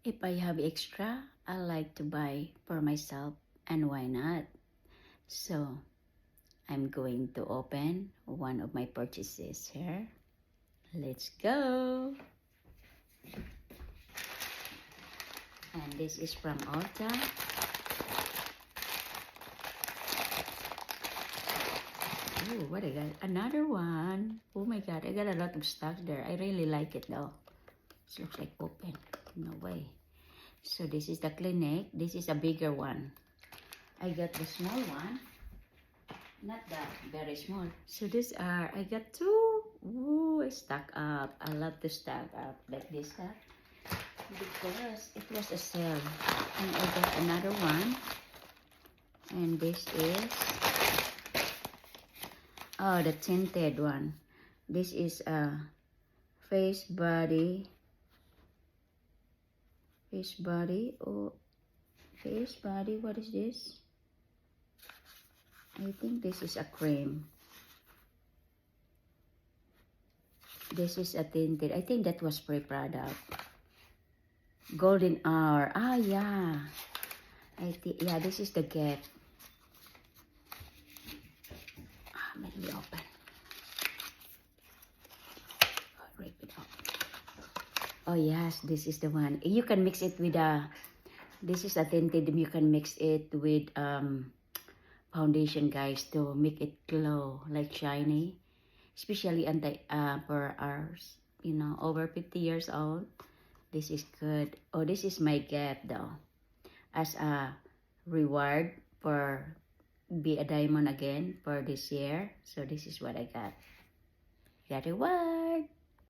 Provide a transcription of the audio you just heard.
If I have extra, I like to buy for myself, and why not? So I'm going to open one of my purchases here. Let's go. And this is from Ulta. Oh, what I got? Another one. Oh my god, I got a lot of stuff there. I really like it though. It looks like open. No way. So this is the Clinique. This is a bigger one. I got the small one. Not that very small. So these are, I got two. Ooh, I stack up. I love to stack up like this stuff. Because it was a sale. And I got another one. And this is, oh, the tinted one. This is a face body, oh, face body, what is this? I think this is a cream. This is a tinted, I think that was free product. Golden hour, ah yeah. I think, yeah, this is the gift. Let me open. Rip it up. Oh yes, this is the one. You can mix it with a, this is a tinted, you can mix it with foundation, guys, to make it glow, like shiny. Especially for ours, you know, over 50 years old. This is good. Oh, this is my gift though. As a reward for be a diamond again for this year. So this is what I got. Got a reward.